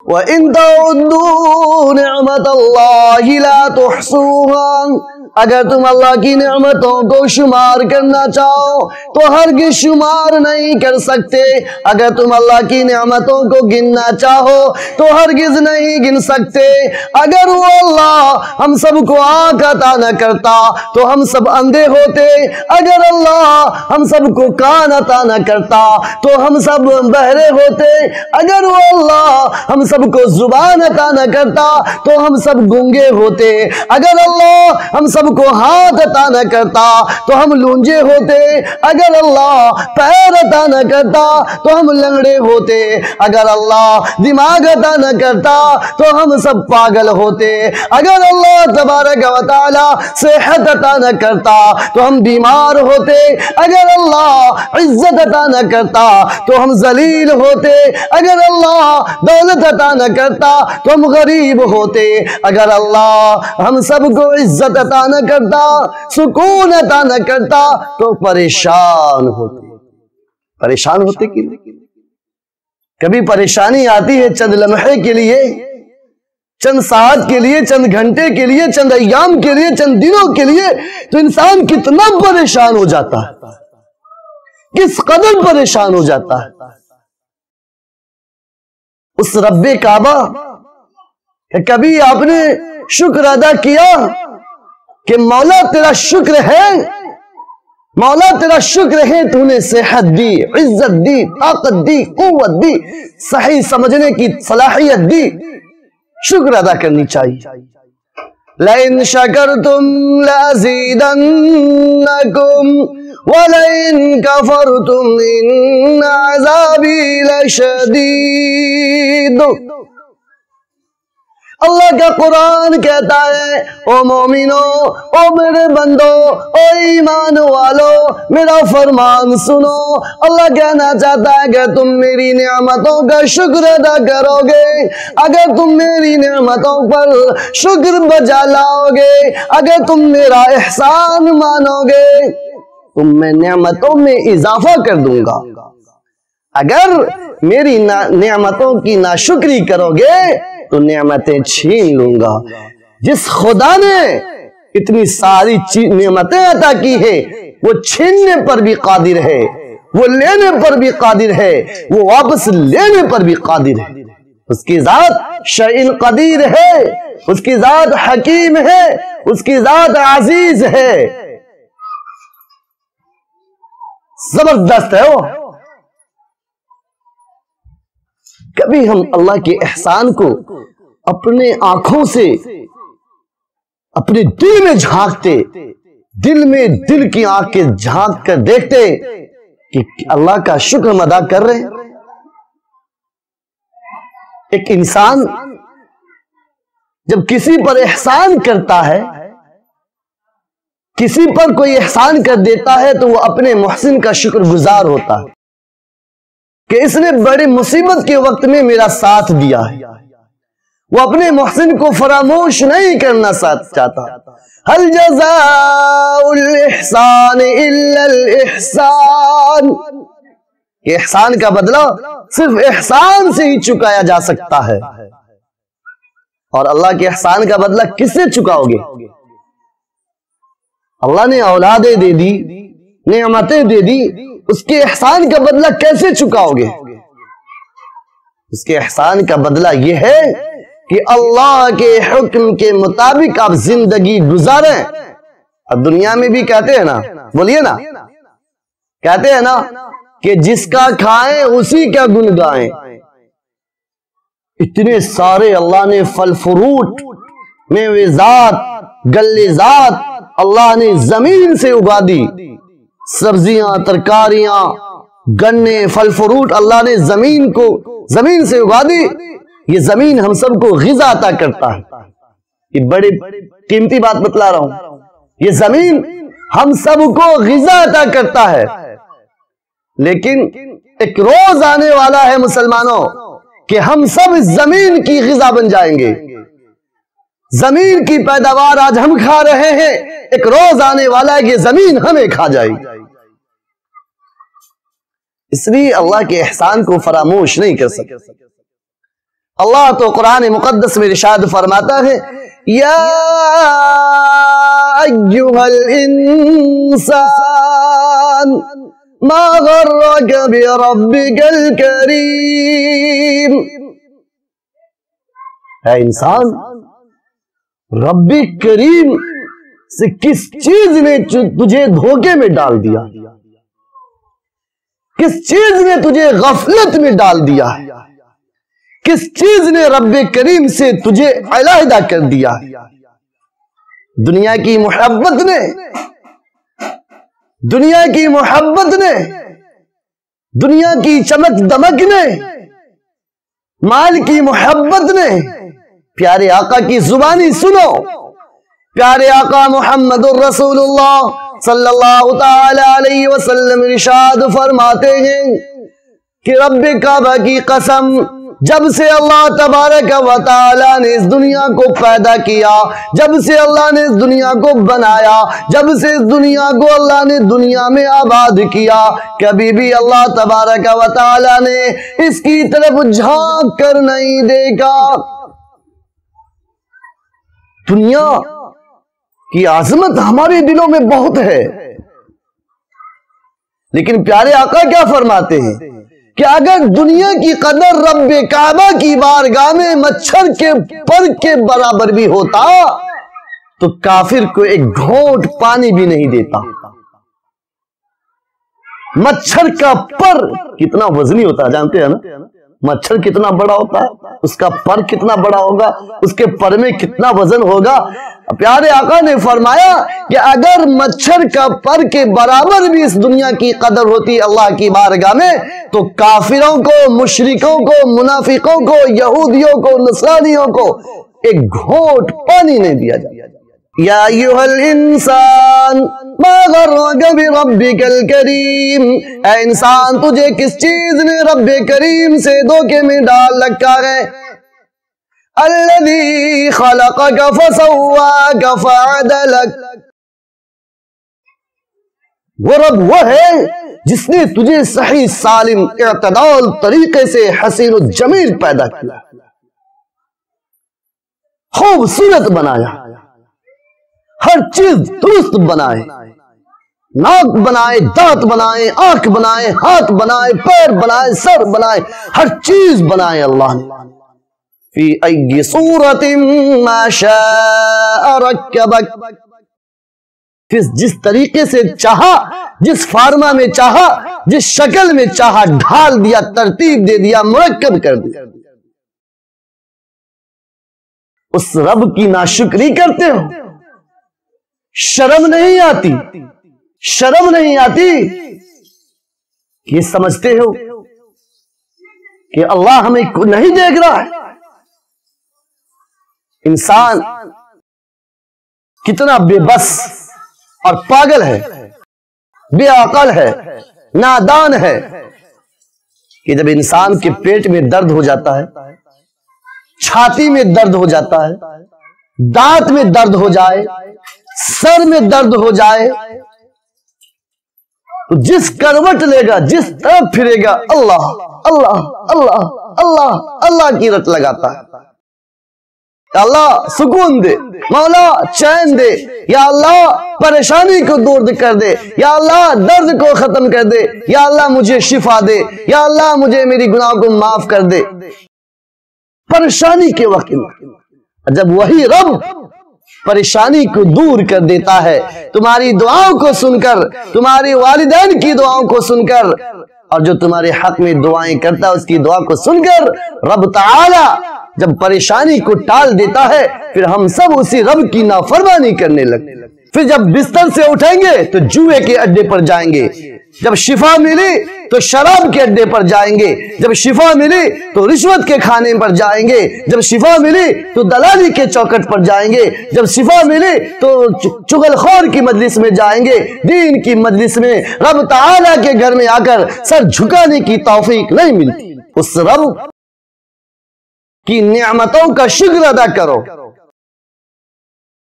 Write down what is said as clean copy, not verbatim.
وَإِن تَعُدُّوا نِعْمَةَ اللَّهِ لَا تُحْصُوهَا اگر تم اللہ کی نعمتوں کو شمار کرنا چاہو تو ہرگز شمار نہیں کر سکتے. اگر تم اللہ کی نعمتوں کو گننا چاہو تو ہرگز نہیں گن سکتے. اگر وہ اللہ ہم سب کو آنکھ عطا نہ کرتا تو ہم سب اندھے ہوتے. اگر اللہ ہم سب کو کان عطا نہ کرتا تو ہم سب بہرے ہوتے. اگر وہ اللہ ہم سب کو زبان عطا نہ کرتا تو ہم سب گونگے ہوتے. اگر اللہ ہم سب کو ہاتھ عطا نہ کرتا تو ہم لونجے ہوتے. اگر اللہ پیر عطا نہ کرتا تو ہم لنگڑے ہوتے. اگر اللہ دماغ عطا نہ کرتا تو ہم سب پاگل ہوتے. اگر اللہ تبارک و تعالی صحت عطا نہ کرتا تو ہم بیمار ہوتے. اگر اللہ عزت عطا نہ کرتا تو ہم ذلیل ہوتے. اگر اللہ دولت عطا نہ کرتا تو ہم غریب ہوتے. اگر اللہ ہم سب کو عزت عطا نہ کرتا سکون عطا نہ کرتا تو پریشان ہوتے. پریشان ہوتے کہ کبھی پریشانی آتی ہے چند لمحے کے لیے, چند ساعت کے لیے, چند گھنٹے کے لیے, چند ایام کے لیے, چند دنوں کے لیے, تو انسان کتنا پریشان ہو جاتا ہے, کس قدر پریشان ہو جاتا ہے. اس رب کعبہ کہ کبھی آپ نے شکر ادا کیا کہ مولا تیرا شکر ہے, مولا تیرا شکر ہے تو نے صحت دی, عزت دی, طاقت دی, قوت دی, صحیح سمجھنے کی صلاحیت دی. شکر ادا کرنی چاہیے. لَإِن شَكَرْتُمْ لَأَزِيدَنَّكُمْ وَلَئِن كَفَرْتُمْ إِنَّ عَذَابِي لَشَدِيدٌ. اللہ کا قرآن کہتا ہے او مومنو, او میرے بندو, او ایمان والو, میرا فرمان سنو. اللہ کہنا چاہتا ہے کہ تم میری نعمتوں کا شکر ادا کرو گے, اگر تم میری نعمتوں پر شکر بجا لاؤ گے, اگر تم میرا احسان مانو گے تو میں نعمتوں میں اضافہ کر دوں گا. اگر میری نعمتوں کی ناشکری کرو گے تو نعمتیں چھین لوں گا. جس خدا نے اتنی ساری نعمتیں عطا کی ہے وہ چھیننے پر بھی قادر ہے, وہ لینے پر بھی قادر ہے, وہ واپس لینے پر بھی قادر ہے. اس کی ذات شیء قدیر ہے, اس کی ذات حکیم ہے, اس کی ذات عزیز ہے, زبردست ہے وہ. کبھی ہم اللہ کے احسان کو اپنے آنکھوں سے اپنے دل میں جھانکتے, دل میں دل کی آنکھ جھانک کر دیکھتے کہ اللہ کا شکر ادا کر رہے ہیں. ایک انسان جب کسی پر احسان کرتا ہے, کسی پر کوئی احسان کر دیتا ہے تو وہ اپنے محسن کا شکر گزار ہوتا ہے کہ اس نے بڑی مصیبت کے وقت میں میرا ساتھ دیا ہے. وہ اپنے محسن کو فراموش نہیں کرنا چاہتا. هل جزاء الاحسان الا الاحسان. کہ احسان کا بدلہ صرف احسان سے ہی چکایا جا سکتا ہے. اور اللہ کے احسان کا بدلہ کس سے چکاؤ گے؟ اللہ نے اولادیں دے دی, نعمتیں دے دی, اس کے احسان کا بدلہ کیسے چکاؤ گے؟ اس کے احسان کا بدلہ یہ ہے کہ اللہ کے حکم کے مطابق آپ زندگی گزاریں. اب دنیا میں بھی کہتے ہیں نا, بولیے نا, کہتے ہیں نا کہ جس کا کھائیں اسی کا گن گائیں. اتنے سارے اللہ نے پھل فروٹ, میوے ذات, گلے ذات اللہ نے زمین سے اگا دی. سبزیاں, ترکاریاں, گنے, پھل فروٹ اللہ نے زمین سے اگا دی. یہ زمین ہم سب کو غذا عطا کرتا ہے. یہ بڑی قیمتی بات بتلا رہا ہوں. یہ زمین ہم سب کو غذا عطا کرتا ہے, لیکن ایک روز آنے والا ہے مسلمانوں کہ ہم سب اس زمین کی غذا بن جائیں گے. زمین کی پیداوار آج ہم کھا رہے ہیں, ایک روز آنے والا ہے کہ زمین ہمیں کھا جائے گی. اس لیے اللہ کے احسان کو فراموش نہیں کر سکتے. اللہ تو قرآن مقدس میں ارشاد فرماتا ہے یا ایھا الانسان ما غرک بربک الکریم، اے انسان، رب کریم سے کس چیز نے تجھے دھوکے میں ڈال دیا، کس چیز نے تجھے غفلت میں ڈال دیا ہے، کس چیز نے رب کریم سے تجھے علیحدہ کر دیا ہے؟ دنیا کی محبت نے، دنیا کی محبت نے، دنیا کی چمک دمک نے، مال کی محبت نے، پیارے آقا کی زبانی سنو، پیارے آقا محمد الرسول اللہ صلی اللہ تعالی علیہ وسلم ارشاد فرماتے ہیں کہ رب کعبہ کی قسم، جب سے اللہ تبارک و تعالی نے اس دنیا کو پیدا کیا، جب سے اللہ نے اس دنیا کو بنایا، جب سے اس دنیا کو اللہ نے دنیا میں آباد کیا، کبھی بھی اللہ تبارک و تعالی نے اس کی طرف جھانک کر نہیں دیکھا۔ دنیا کی عظمت ہمارے دلوں میں بہت ہے، لیکن پیارے آقا کیا فرماتے ہیں کہ اگر دنیا کی قدر رب کعبہ کی بارگاہ میں مچھر کے پر کے برابر بھی ہوتا تو کافر کو ایک گھونٹ پانی بھی نہیں دیتا۔ مچھر کا پر کتنا وزنی ہوتا ہے جانتے ہیں نا؟ مچھر کتنا بڑا ہوتا ہے، اس کا پر کتنا بڑا ہوگا، اس کے پر میں کتنا وزن ہوگا۔ پیارے آقا نے فرمایا کہ اگر مچھر کا پر کے برابر بھی اس دنیا کی قدر ہوتی اللہ کی بارگاہ میں تو کافروں کو، مشرکوں کو، منافقوں کو، یہودیوں کو، نصرانیوں کو ایک گھونٹ پانی نہیں دیا جاتا۔ یا ایھا الانسان ما غرک بربک الکریم، اے انسان تجھے کس چیز نے رب کریم سے دھوکے میں ڈال رکھا ہے؟ الذی خلقک فسواک فعدلک، وہ رب وہ ہے جس نے تجھے صحیح سالم اعتدال طریقے سے حسین و جمیل پیدا کیا، خوبصورت بنایا، ہر چیز درست بنائے، ناک بنائے، دانت بنائے، آنکھ بنائے، ہاتھ بنائے، پیر بنائے، سر بنائے، ہر چیز بنائے اللہ نے۔ فی ای صورت ما شاء رکبک، جس طریقے سے چاہا، جس فارما میں چاہا، جس شکل میں چاہا ڈھال دیا، ترتیب دے دیا، مرکب کر دیا۔ اس رب کی ناشکری کرتے ہو؟ شرم نہیں آتی؟ شرم نہیں آتی؟ یہ سمجھتے ہو کہ اللہ ہمیں نہیں دیکھ رہا ہے؟ انسان کتنا بے بس اور پاگل ہے، بے عقل ہے، نادان ہے کہ جب انسان کے پیٹ میں درد ہو جاتا ہے، چھاتی میں درد ہو جاتا ہے، دانت میں درد ہو جائے، سر میں درد ہو جائے تو جس کروٹ لے گا، جس طرف پھرے گا، اللہ اللہ اللہ اللہ اللہ کی رٹ لگاتا ہے۔ اللہ سکون دے، مولا چین دے، یا اللہ پریشانی کو دور کر دے، یا اللہ درد کو ختم کر دے، یا اللہ مجھے شفا دے، یا اللہ مجھے میری گناہوں کو معاف کر دے۔ پریشانی کے وقت جب وہی رب پریشانی کو دور کر دیتا ہے، تمہاری دعاؤں کو سن کر، تمہاری والدین کی دعاؤں کو سن کر، اور جو تمہارے حق میں دعائیں کرتا ہے اس کی دعا کو سن کر، رب تعالی جب پریشانی کو ٹال دیتا ہے پھر ہم سب اسی رب کی نافرمانی کرنے لگتے ہیں۔ پھر جب بستر سے اٹھیں گے تو جوئے کے اڈے پر جائیں گے، جب شفا ملی تو شراب کے اڈے پر جائیں گے، جب شفا ملی تو رشوت کے کھانے پر جائیں گے، جب شفا ملی تو دلالی کے چوکٹ پر جائیں گے، جب شفا ملی تو چغل خور کی مجلس میں جائیں گے، دین کی مجلس میں۔ رب تعالیٰ کے گھر میں آ کر سر جھکانے کی توفیق نہیں ملتی۔ اس رب کی نعمتوں کا شکر ادا کرو۔